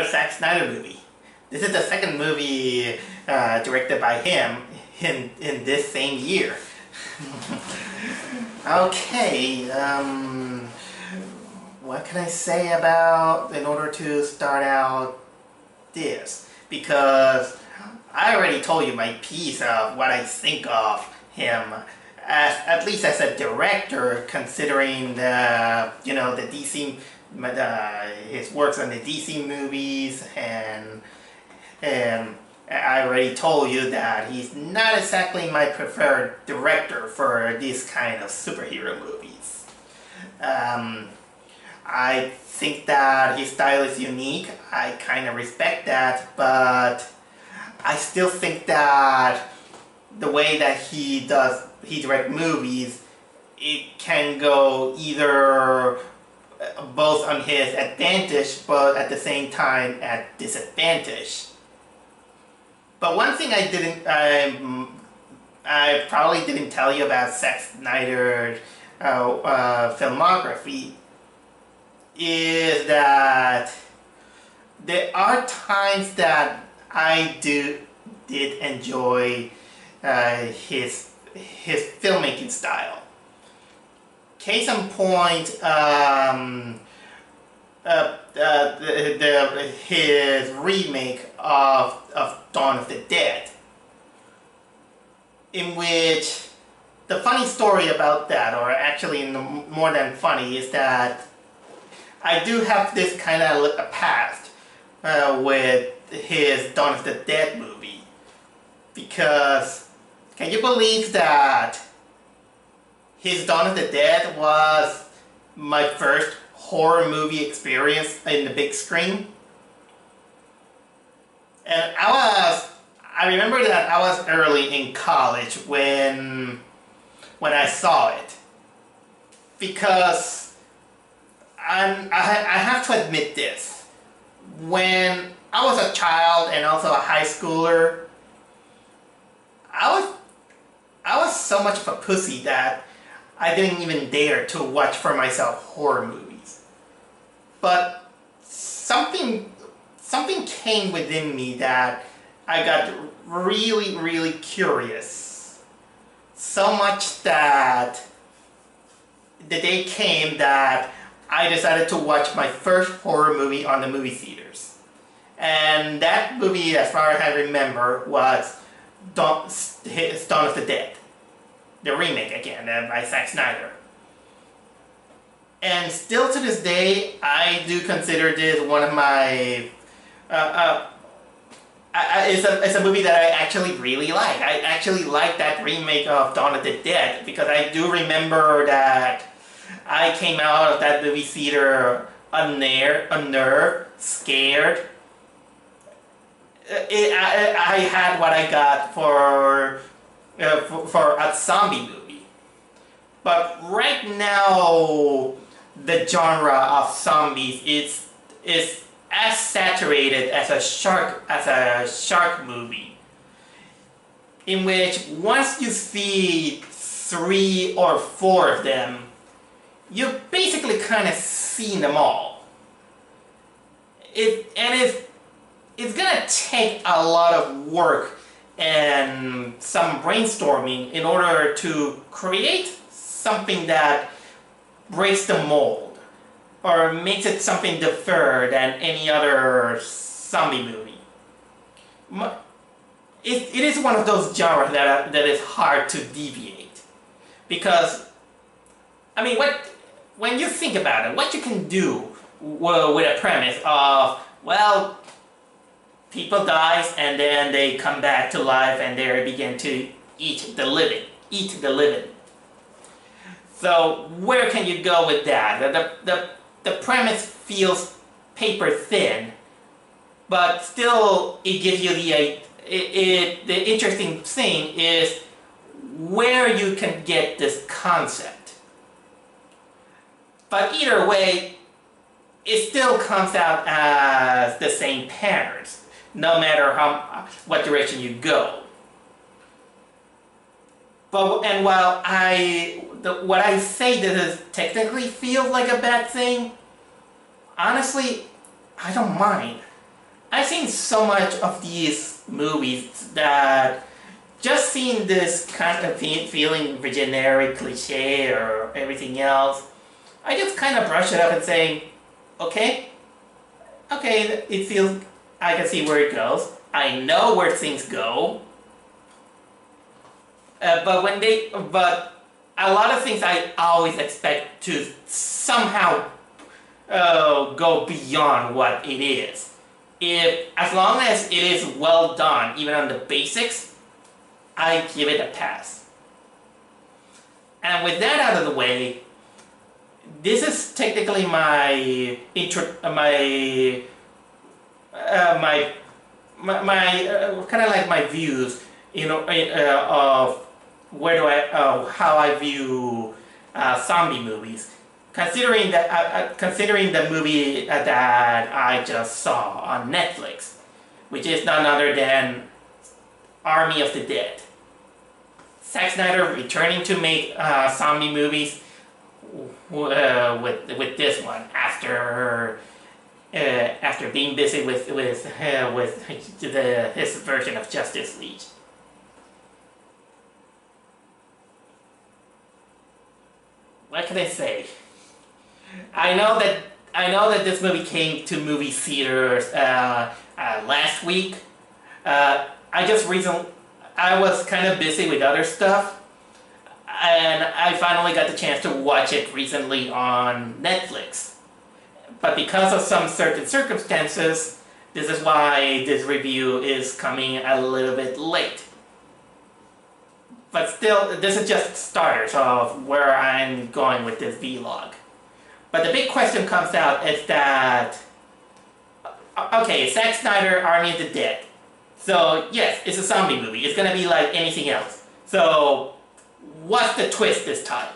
another Zack Snyder movie. This is the second movie directed by him in this same year. Okay, what can I say in order to start out this? Because I already told you my piece of what I think of him, at least as a director, considering the DC, his works on the DC movies, and I already told you that he's not exactly my preferred director for these kind of superhero movies. I think that his style is unique. I kind of respect that, but I still think that the way that he directs movies, it can go either both on his advantage, but at the same time at disadvantage. But one thing I probably didn't tell you about Zack Snyder's filmography is that there are times that I did enjoy his filmmaking style. Case in point, his remake of Dawn of the Dead, in which the funny story about that, or actually more than funny, is that I do have this kind of a past with his Dawn of the Dead movie, because can you believe that his Dawn of the Dead was my first horror movie experience in the big screen? And I remember that I was early in college when I saw it, because I have to admit this. When I was a child and also a high schooler, I was so much of a pussy that I didn't even dare to watch for myself horror movies. But something came within me that I got really, really curious. So much that the day came that I decided to watch my first horror movie on the movie theaters. And that movie, as far as I remember, was Dawn of the Dead. The remake again, by Zack Snyder. And still to this day, I do consider this one of my... it's a movie that I actually really like. I actually like that remake of Dawn of the Dead, because I do remember that I came out of that movie theater unnerved, scared. I had what I got for a zombie movie. But right now, the genre of zombies is as saturated as a shark movie, in which once you see 3 or 4 of them, you basically kind of seen them all. It's gonna take a lot of work and some brainstorming in order to create something that breaks the mold or makes it something different than any other zombie movie. It is one of those genres that is hard to deviate, because I mean, when you think about it, what you can do with a premise of, well, people die and then they come back to life and they begin to eat the living. So where can you go with that? The premise feels paper thin, but still it gives you the interesting thing is where you can get this concept. But either way, it still comes out as the same patterns, no matter what direction you go. And while what I say does technically feel like a bad thing, honestly, I don't mind. I've seen so much of these movies that just seeing this kind of feeling generic cliche or everything else, I just kind of brush it up and say, okay, it feels, I can see where it goes. I know where things go. But a lot of things I always expect to somehow go beyond what it is. As long as it is well done, even on the basics, I give it a pass. And with that out of the way, this is technically my kind of like my views, of how I view zombie movies. Considering the movie that I just saw on Netflix, which is none other than Army of the Dead. Zack Snyder returning to make zombie movies with this one after being busy with his version of Justice League. What can I say? I know that this movie came to movie theaters last week. I was kind of busy with other stuff, and I finally got the chance to watch it recently on Netflix. But because of some certain circumstances, this is why this review is coming a little bit late. But still, this is just starters of where I'm going with this vlog. But the big question comes out is that, okay, Zack Snyder, Army of the Dead. So yes, it's a zombie movie. It's gonna be like anything else. So what's the twist this time?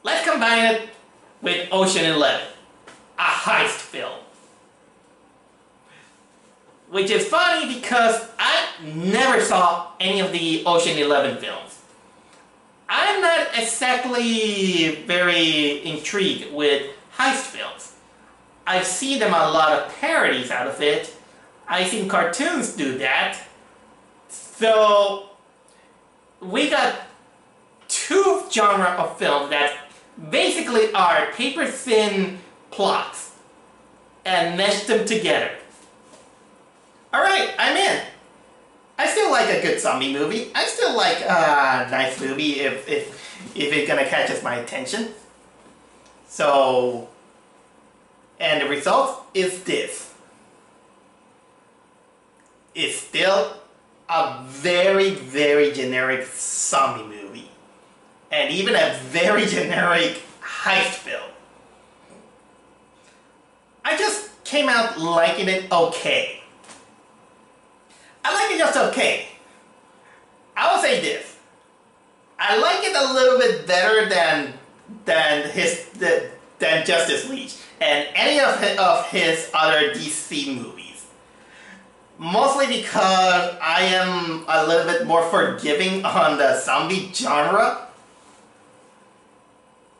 Let's combine it with Ocean 11, a heist film. Which is funny because I never saw any of the Ocean 11 films. I'm not exactly very intrigued with heist films. I've seen them a lot of parodies out of it. I've seen cartoons do that. So we got two genres of films that basically are paper-thin plots and mesh them together. Alright, I'm in. I still like a good zombie movie. I still like a nice movie if it's gonna catches my attention. So, and the result is this. It's still a very, very generic zombie movie. And even a very generic heist film. I just came out liking it okay. I like it just okay. I will say this. I like it a little bit better than Justice League and any of his other DC movies. Mostly because I am a little bit more forgiving on the zombie genre.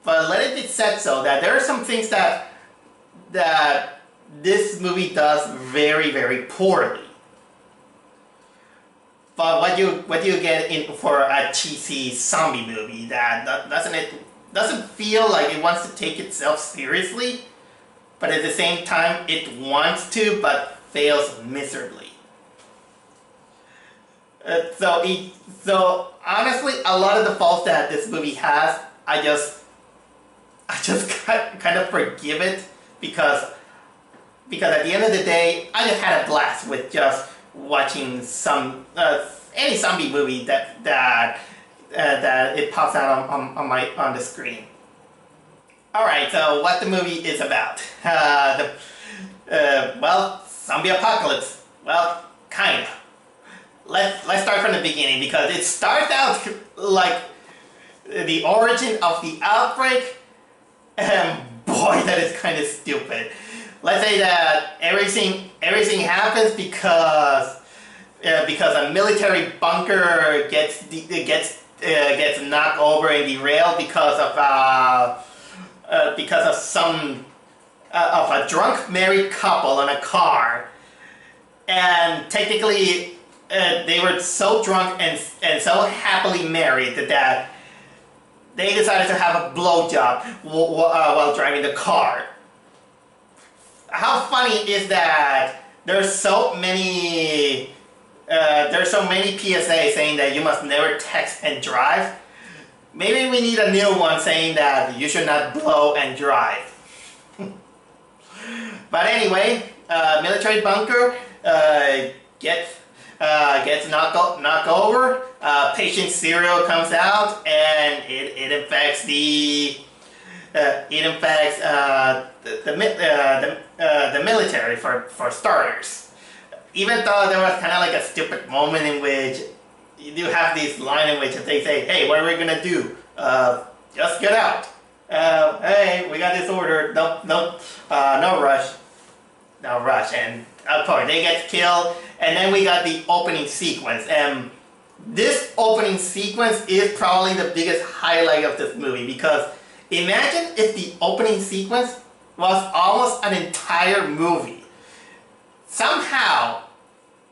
But let it be said so that there are some things that this movie does very, very poorly. But what you get in for a cheesy zombie movie that doesn't feel like it wants to take itself seriously, but at the same time it wants to but fails miserably. So honestly, a lot of the faults that this movie has, I just kind of forgive it because at the end of the day, I just had a blast with just watching any zombie movie that it pops out on the screen. All right, so what the movie is about? Well, zombie apocalypse. Well, kinda. Let's start from the beginning because it starts out like the origin of the outbreak, and boy, that is kind of stupid. Let's say that everything happens because a military bunker gets knocked over and derailed because of some of a drunk married couple on a car, and technically they were so drunk and so happily married that they decided to have a blowjob while driving the car. How funny is that? There's so many PSA saying that you must never text and drive. Maybe we need a new one saying that you should not blow and drive. But anyway, military bunker gets knocked over. Patient cereal comes out, and it infects the military for starters. Even though there was kind of like a stupid moment in which you do have this line in which they say, "Hey, what are we gonna do? Just get out. Hey, we got this order. No rush. No rush." And of course, they get killed. And then we got the opening sequence. And this opening sequence is probably the biggest highlight of this movie, because imagine if the opening sequence was almost an entire movie. Somehow,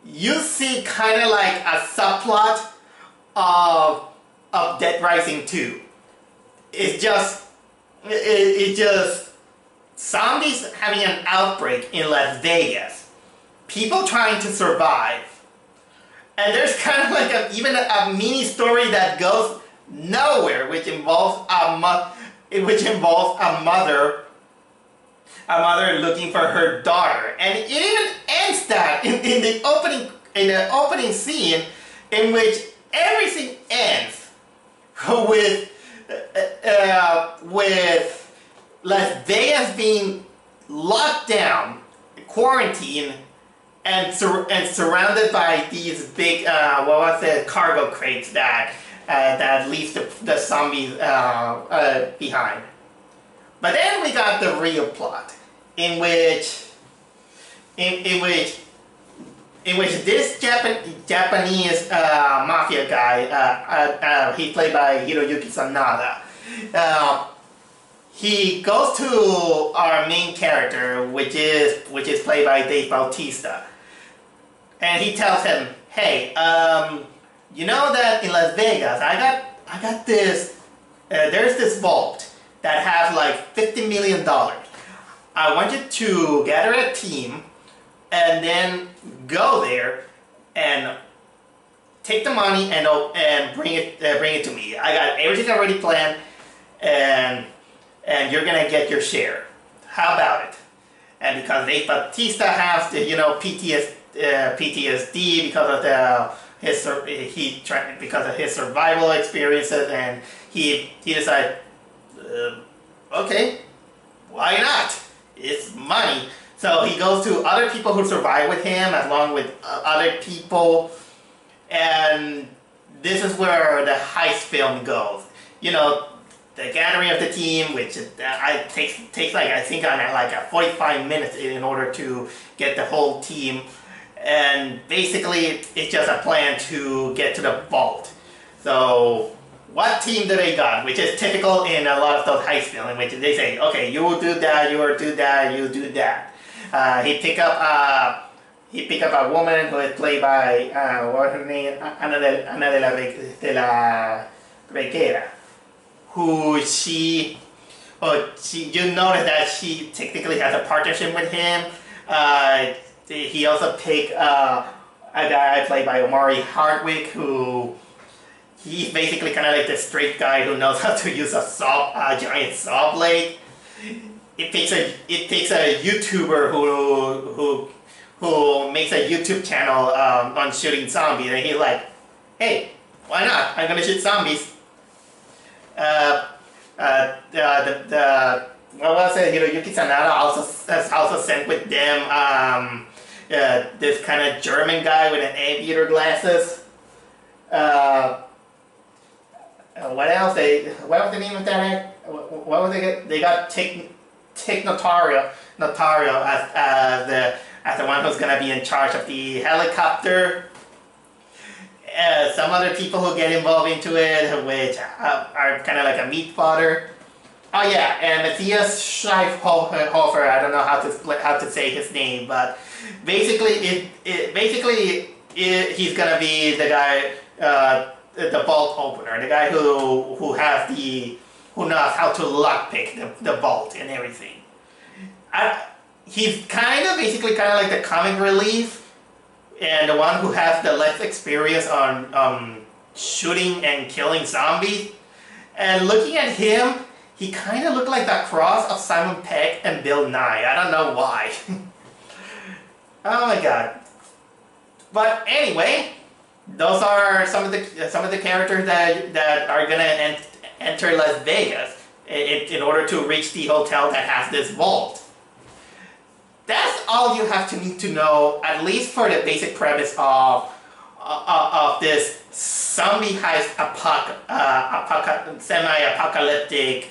you see kind of like a subplot of Dead Rising 2. It's just zombies having an outbreak in Las Vegas. People trying to survive. And there's kind of like even a mini story that goes nowhere, which involves a mother looking for her daughter, and it even ends that in the opening scene, in which everything ends with Las Vegas being locked down, quarantined, and surrounded by these big cargo crates that leaves the zombies behind. But then we got the real plot, in which this Japanese mafia guy, he's played by Hiroyuki Sanada. He goes to our main character, which is played by Dave Bautista, and he tells him, "Hey, you know that in Las Vegas, I got this. There's this vault that has like $50 million. I want you to gather a team and then go there and take the money and bring it to me. I got everything already planned, and you're gonna get your share. How about it?" And because Dave Bautista has the PTSD because of his survival experiences, and he decided, okay, why not? It's money. So he goes to other people who survive with him, along with other people, and this is where the heist film goes. You know, the gathering of the team, which takes like, I think, like 45 minutes in order to get the whole team, and basically it's just a plan to get to the vault. So what team do they got? Which is typical in a lot of those heist films, in which they say, okay, you will do that, you will do that, you do that. He pick up a woman who is played by what's her name, Ana de la Reguera, who you notice that she technically has a partnership with him. He also picked a guy played by Omari Hardwick, who he's basically kind of like the straight guy who knows how to use a giant saw blade. It takes a YouTuber who makes a YouTube channel on shooting zombies, and he's like, "Hey, why not? I'm gonna shoot zombies." Hiroyuki Sanada has also sent with them this kind of German guy with an aviator glasses. What else? What was the name of that? What was they got Tig Notario as the one who's gonna be in charge of the helicopter. Some other people who get involved into it, which are kind of like a meat fodder. Oh yeah, and Matthias Schweighofer. I don't know how to say his name, but basically he's gonna be the guy, the vault opener, the guy who knows how to lockpick the vault and everything. He's basically kind of like the comic relief, and the one who has the less experience on shooting and killing zombies. And looking at him, he kind of looked like the cross of Simon Pegg and Bill Nye. I don't know why. Oh my god. But anyway, those are some of the characters that are gonna enter Las Vegas in order to reach the hotel that has this vault. That's all you have to need to know, at least for the basic premise of this zombie heist semi-apocalyptic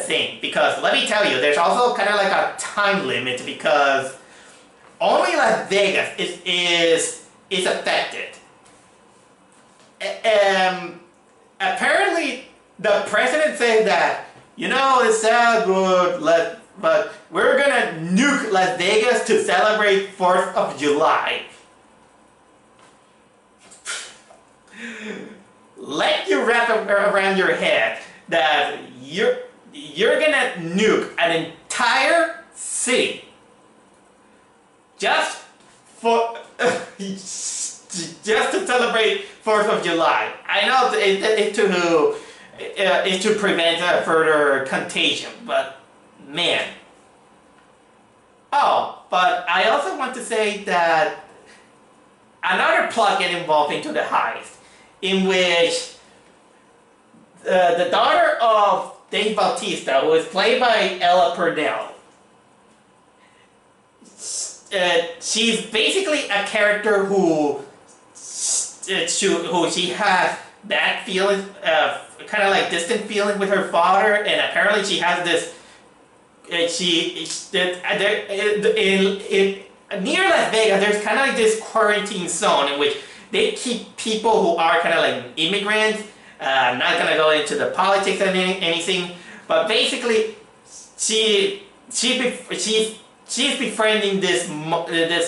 thing. Because let me tell you, there's also kind of like a time limit, because only Las Vegas is affected. Apparently, the president said that, you know, it's sad, but we're gonna nuke Las Vegas to celebrate 4th of July. Let you wrap around your head that you're gonna nuke an entire city just for just to celebrate 4th of July. I know it's to prevent further contagion, but man. Oh, but I also want to say that another plot get involved into the heist, in which the daughter of Dave Bautista, who is played by Ella Purnell, she's basically a character who she has bad feelings, kind of like distant feeling with her father, and apparently she has this. Near Las Vegas, there's kind of like this quarantine zone in which they keep people who are kind of like immigrants. I'm not gonna go into the politics and anything, but basically, she's befriending this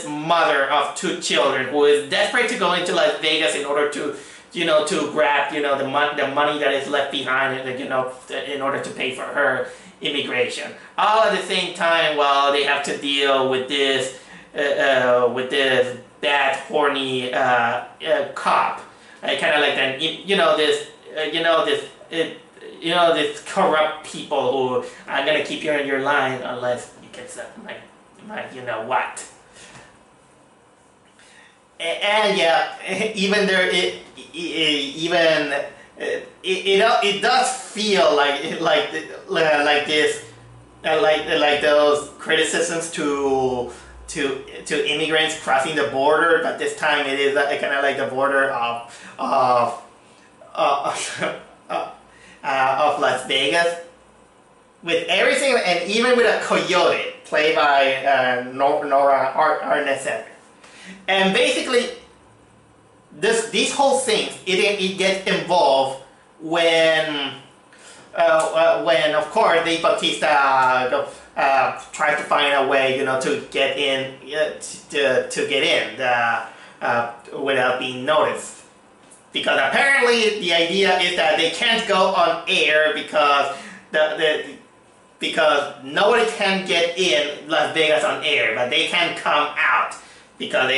mother of 2 children who is desperate to go into Las Vegas in order to, to grab, the money that is left behind, in order to pay for her immigration. All at the same time, while they have to deal with this bad, horny cop, kind of like that, this corrupt people who are gonna keep you in your line unless you get some, like you know what. And yeah, even there, it does feel like those criticisms to immigrants crossing the border, but this time it is kind of like the border of Las Vegas, with everything, and even with a coyote played by Nora Arnesen. And basically, these whole things, it gets involved when of course Dave Bautista tries to find a way, to get in, without being noticed. Because apparently the idea is that they can't go on air because because nobody can get in Las Vegas on air, but they can come out because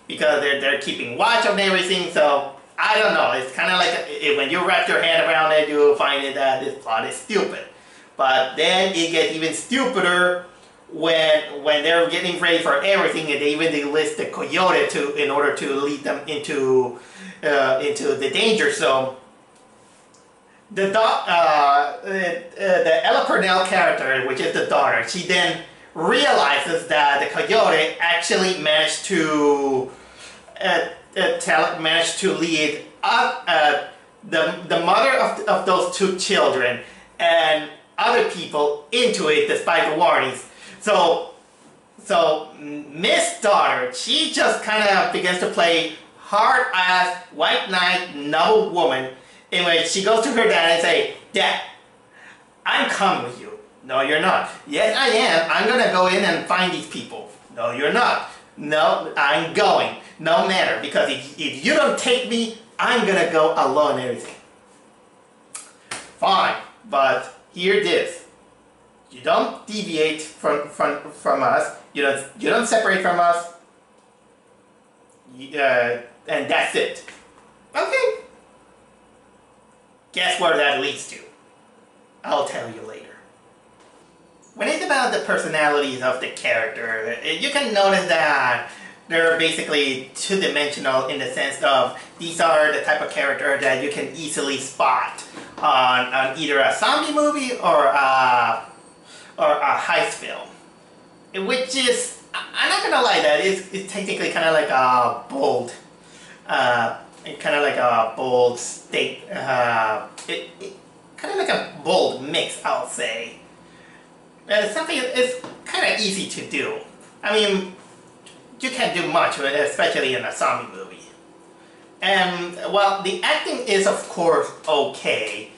because they're keeping watch on everything. So I don't know. It's kind of like when you wrap your head around it, you find that this plot is stupid. But then it gets even stupider when they're getting ready for everything, and they even enlist the coyote in order to lead them into the danger zone. The Ella Purnell character, which is the daughter, she then realizes that the coyote actually managed to lead the mother of those 2 children and other people into it despite the warnings. So Miss Daughter, she just kind of begins to play hard-ass white knight noble woman, Anyway, she goes to her dad and say, Dad, I'm coming with you. No, you're not. Yes, I am. I'm gonna go in and find these people. No, you're not. No, I'm going. No matter, because if you don't take me, I'm gonna go alone and everything. Fine, but hear this. You don't deviate from us. You don't separate from us. And that's it. Okay. Guess where that leads to? I'll tell you later. When it's about the personalities of the character, you can notice that they're basically two-dimensional in the sense of these are the type of character that you can easily spot on either a zombie movie or a heist film. Which is, I'm not gonna lie, that it's technically kind of like a bold, state, kind of like a bold mix, I'll say. Something it's kind of easy to do. I mean, you can't do much, especially in a zombie movie. And, well, the acting is, of course, okay.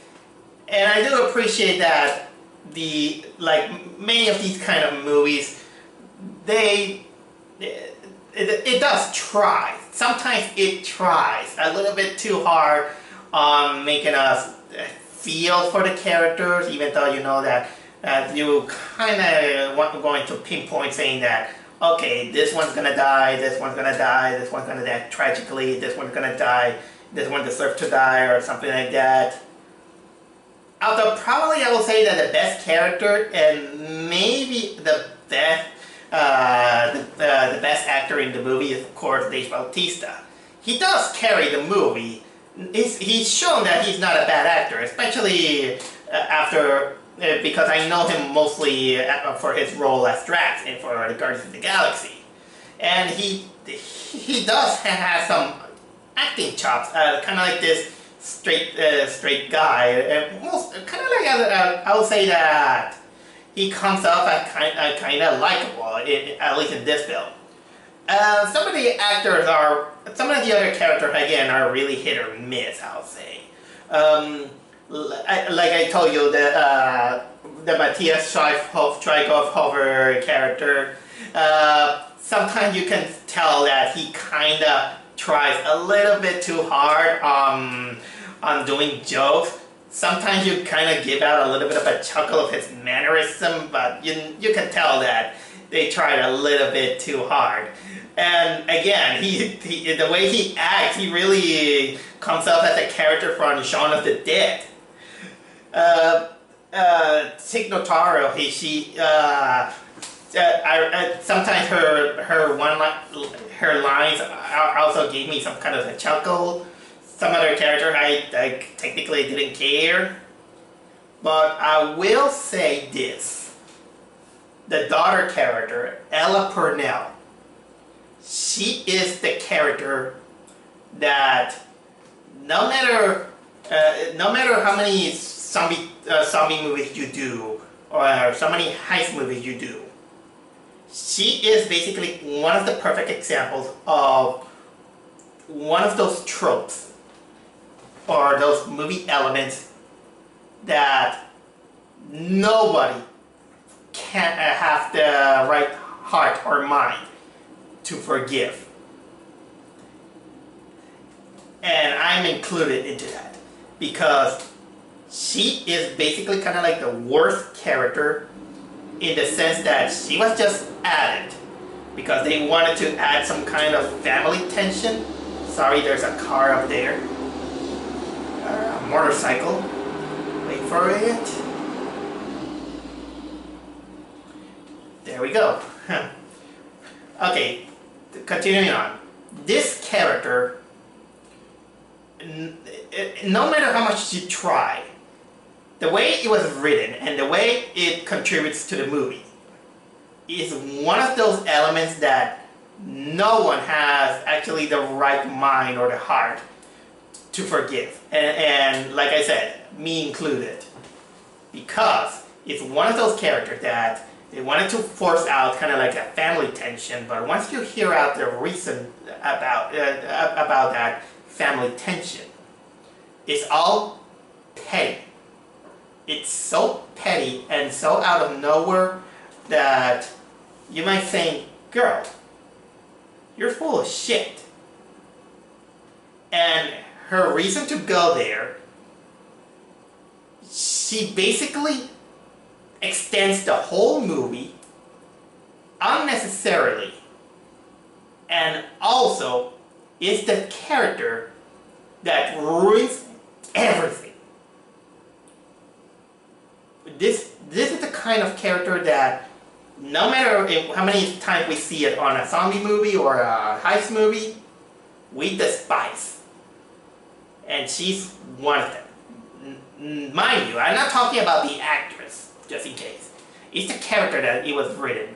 And I do appreciate that many of these kind of movies, it does try. Sometimes it tries a little bit too hard on making us feel for the characters, even though you know that you kind of going to pinpoint saying that, okay, this one's gonna die, this one's gonna die, this one's gonna die tragically, this one's gonna die, this one deserves to die, or something like that. Although probably I will say that the best character and maybe the best the best actor in the movie is, of course, Dave Bautista. He does carry the movie. He's shown that he's not a bad actor, especially after. Because I know him mostly for his role as Drax and for the Guardians of the Galaxy. And he does have some acting chops, kind of like this straight guy. Kind of like, I would say that he comes off as kind of likable, at least in this film. Some of the other characters, again, are really hit or miss, I would say. Like I told you, the Matthias Schweighöfer character, sometimes you can tell that he kind of tries a little bit too hard on doing jokes. Sometimes you kind of give out a little bit of a chuckle of his mannerism, but you can tell that they tried a little bit too hard. And again, the way he acts, he really comes off as a character from Shaun of the Dead. Tig Notaro, sometimes her lines also gave me some kind of a chuckle. Some other character I technically didn't care. But I will say this. The daughter character, Ella Purnell, she is the character that no matter how many zombie movies you do, or so many heist movies you do, she is basically one of the perfect examples of one of those tropes or those movie elements that nobody can have the right heart or mind to forgive. And I'm included into that because she is basically kind of like the worst character in the sense that she was just added because they wanted to add some kind of family tension. Sorry, there's a car up there. A motorcycle. Wait for it. There we go. Okay, continuing on. This character, no matter how much you try, the way it was written and the way it contributes to the movie is one of those elements that no one has actually the right mind or the heart to forgive. And like I said, me included. Because it's one of those characters that they wanted to force out kind of like a family tension, but once you hear out the reason about that family tension, is all petty. It's so petty and so out of nowhere that you might think, girl, you're full of shit. And her reason to go there, she basically extends the whole movie unnecessarily, and also is the character that ruins everything. This is the kind of character that no matter how many times we see it on a zombie movie or a heist movie, we despise. And she's one of them. Mind you, I'm not talking about the actress, just in case. It's the character that it was written.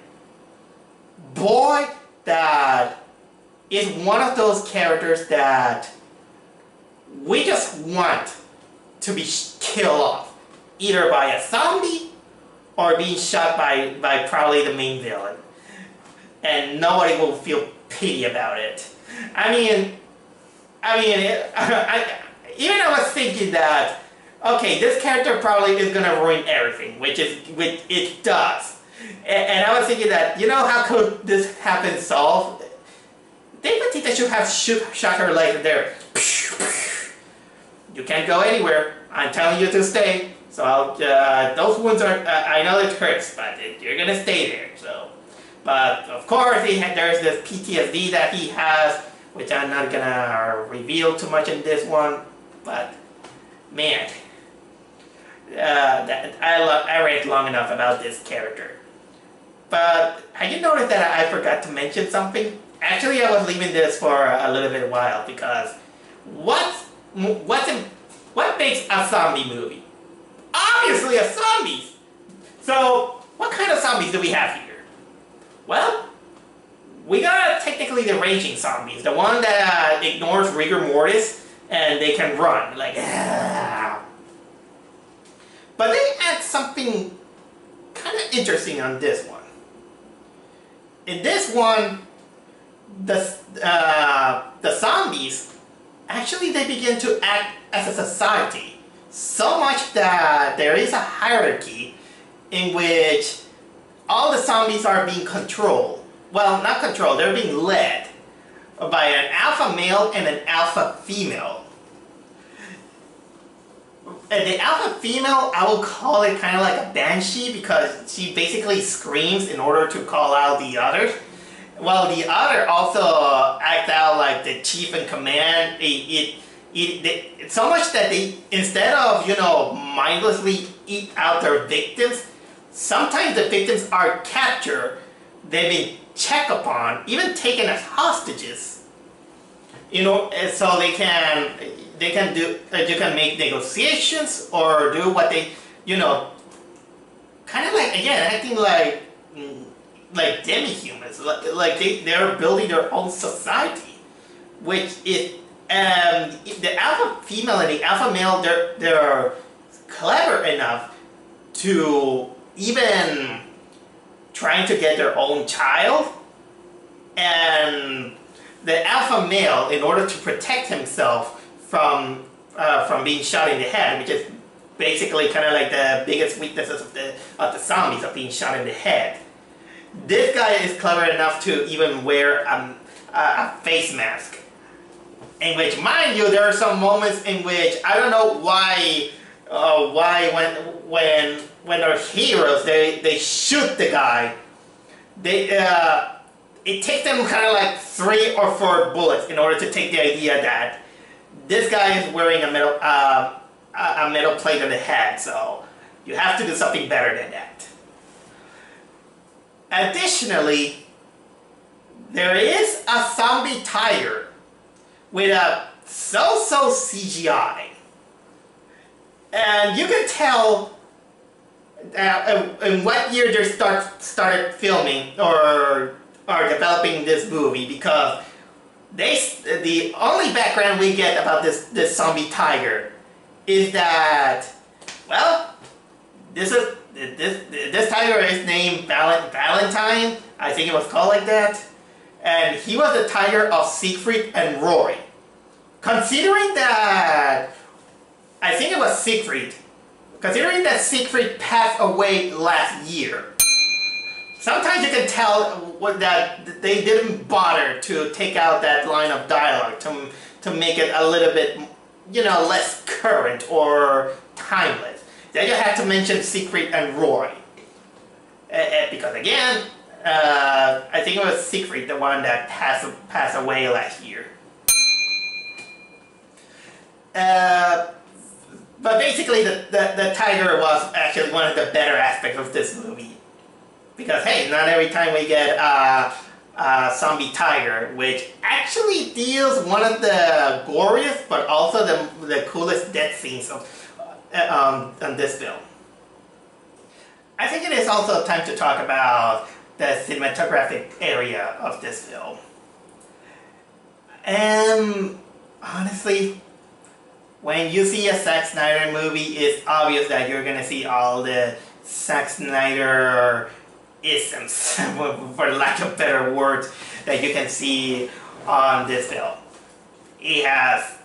Boy, that is one of those characters that we just want to be killed off. Either by a zombie or being shot by probably the main villain. And nobody will feel pity about it. Even I was thinking that, okay, this character probably is gonna ruin everything, which it does. And I was thinking that, you know, how could this happen solved? David Tita should have shot her like there. You can't go anywhere. I'm telling you to stay. So those wounds are, I know it hurts, but you're gonna stay there. So, but of course there's this PTSD that he has, which I'm not gonna reveal too much in this one. But man, I read long enough about this character. But have you noticed that I forgot to mention something? Actually, I was leaving this for a little bit while because what makes a zombie movie? Obviously, a zombies. So, what kind of zombies do we have here? Well, we got technically the raging zombies, the one that ignores rigor mortis and they can run like. But they add something kind of interesting on this one. In this one, the zombies actually they begin to act as a society. So much that there is a hierarchy in which all the zombies are being controlled. Well, not controlled, they're being led by an alpha male and an alpha female. And the alpha female, I will call it kind of like a banshee because she basically screams in order to call out the others. While the other also act out like the chief in command. So much that they, instead of, you know, mindlessly eat out their victims, sometimes the victims are captured, they've been checked upon, even taken as hostages. You know, so they can do, you can make negotiations or do what they, you know, kind of like, again, acting like demi-humans, like they're building their own society, which is, the alpha female and the alpha male, they're clever enough to even trying to get their own child, and the alpha male, in order to protect himself from being shot in the head, which is basically kind of like the biggest weaknesses of the zombies, of being shot in the head. This guy is clever enough to even wear a face mask. In which, mind you, there are some moments in which I don't know why when our heroes they shoot the guy, it takes them kind of like 3 or 4 bullets in order to take the idea that this guy is wearing a metal plate on the head. So you have to do something better than that. Additionally, there is a zombie tiger with a so-so CGI. And you can tell in what year they started filming or developing this movie, because the only background we get about this zombie tiger is that, well, this tiger is named Valentine, I think it was called like that, and he was the tiger of Siegfried and Roy. Considering that I think it was Siegfried. Considering that Siegfried passed away last year, sometimes you can tell that they didn't bother to take out that line of dialogue to make it a little bit, you know, less current or timeless. Then you have to mention Siegfried and Roy. Because again, I think it was Siegfried, the one that passed away last year. But basically, the tiger was actually one of the better aspects of this movie. Because hey, not every time we get a zombie tiger, which actually deals one of the goriest, but also the coolest death scenes of on this film. I think it is also time to talk about the cinematographic area of this film. Honestly, when you see a Zack Snyder movie, it's obvious that you're gonna see all the Zack Snyder isms, for lack of better words, that you can see on this film. It has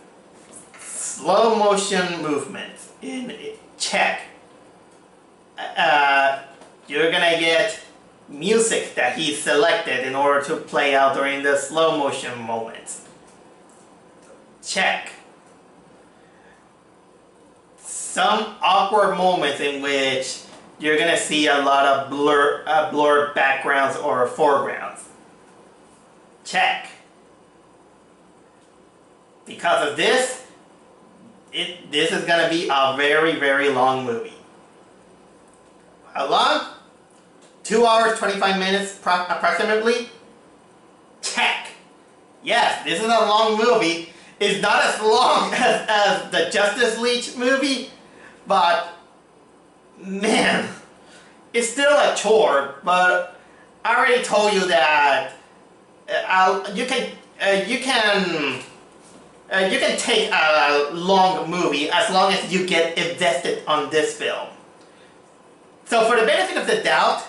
slow motion movements in check. You're gonna get music that he selected in order to play out during the slow motion moments. Check. Some awkward moments in which you're gonna see a lot of blurred backgrounds or foregrounds. Check. Because of this, this is gonna be a very, very long movie. How long? 2 hours, 25 minutes approximately? Check. Yes, this is a long movie. It's not as long as the Justice League movie, but man, it's still a chore. But I already told you that you can take a long movie as long as you get invested on this film. So for the benefit of the doubt,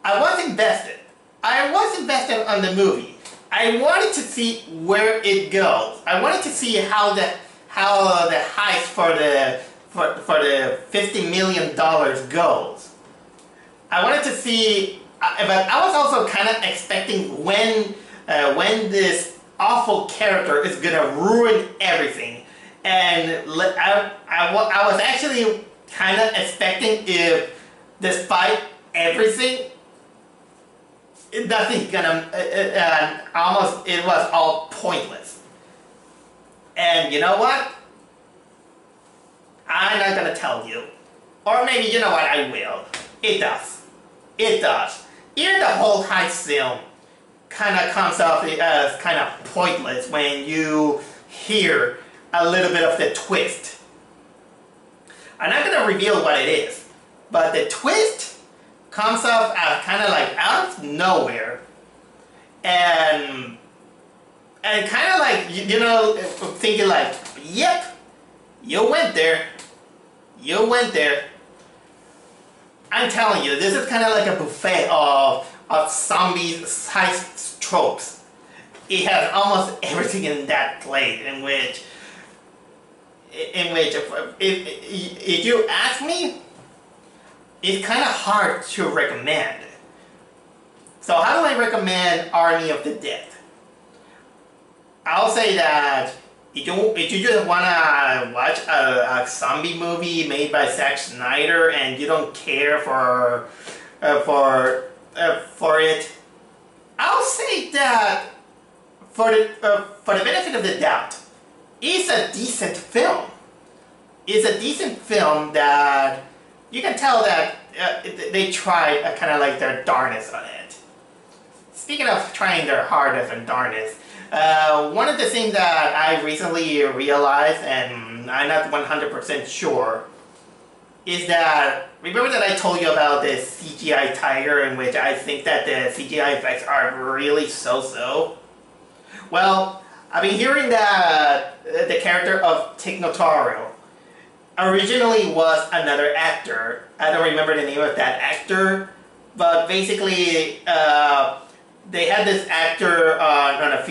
I was invested. I was invested on the movie. I wanted to see where it goes. I wanted to see how the heist for the $50 million goes. I wanted to see, but I was also kind of expecting when this awful character is gonna ruin everything, and I was actually kind of expecting if, despite everything, nothing's gonna, it was all pointless. And you know what? I'm not gonna tell you. Or maybe, you know what, I will. It does. It does. Even the whole heist film kind of comes off as kind of pointless when you hear a little bit of the twist. I'm not gonna reveal what it is, but the twist comes off as kind of like out of nowhere, and kind of like, you know, thinking like, yep, you went there, I'm telling you, this is kind of like a buffet of zombie heist tropes. It has almost everything in that plate, in which if you ask me, it's kind of hard to recommend. So how do I recommend Army of the Dead? I'll say that if you just want to watch a zombie movie made by Zack Snyder and you don't care for it, I'll say that for the benefit of the doubt, it's a decent film. It's a decent film that you can tell that they tried kind of like their darnest on it. Speaking of trying their hardest and darnest, one of the things that I recently realized, and I'm not 100% sure, is that, remember that I told you about this CGI tiger in which I think that the CGI effects are really so-so? Well, I've been hearing that the character of Tig Notaro originally was another actor. I don't remember the name of that actor, but basically they had this actor on a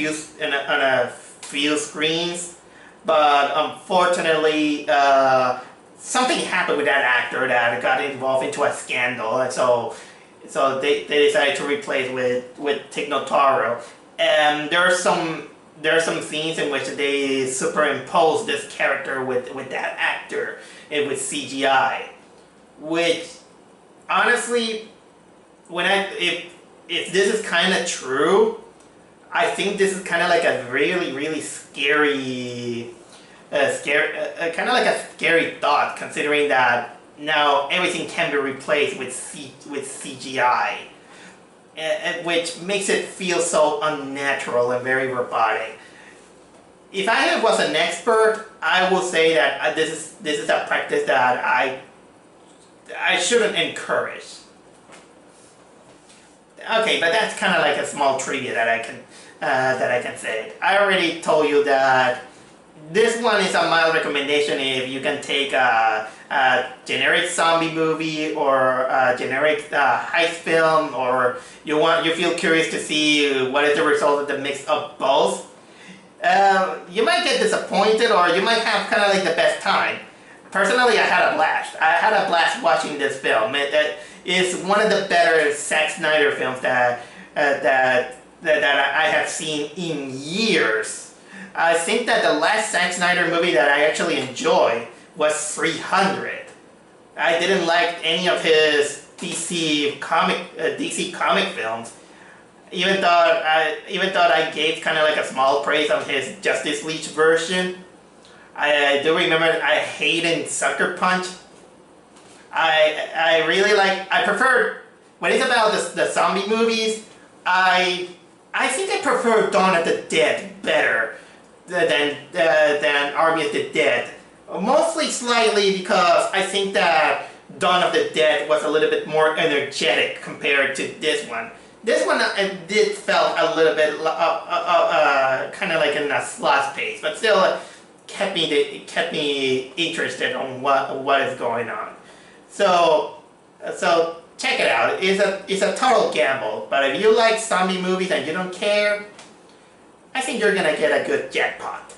few screens, but unfortunately, something happened with that actor that got involved into a scandal, and so they decided to replace with Tig Notaro. And there are some scenes in which they superimpose this character with that actor and with CGI, which honestly, if this is kind of true, I think this is kind of like a really scary, kind of like a scary thought, considering that now everything can be replaced with CGI, which makes it feel so unnatural and very robotic. If I was an expert, I will say that this is a practice that I shouldn't encourage. Okay, but that's kind of like a small trivia that I can say. I already told you that this one is a mild recommendation if you can take a generic zombie movie or a generic heist film, or you feel curious to see what is the result of the mix of both. You might get disappointed, or you might have kind of like the best time. Personally, I had a blast. I had a blast watching this film. It is one of the better Zack Snyder films that I have seen in years. I think that the last Zack Snyder movie that I actually enjoyed was 300. I didn't like any of his DC comic films. Even though I gave kind of like a small praise on his Justice League version. I do remember I hated Sucker Punch. I really I prefer, when it's about the zombie movies, I think I prefer Dawn of the Dead better than Army of the Dead. Mostly slightly because I think that Dawn of the Dead was a little bit more energetic compared to this one. This one did felt a little bit kind of like in a sloth pace, but still kept me interested on what is going on. So check it out. It's a total gamble, but if you like zombie movies and you don't care, I think you're gonna get a good jackpot.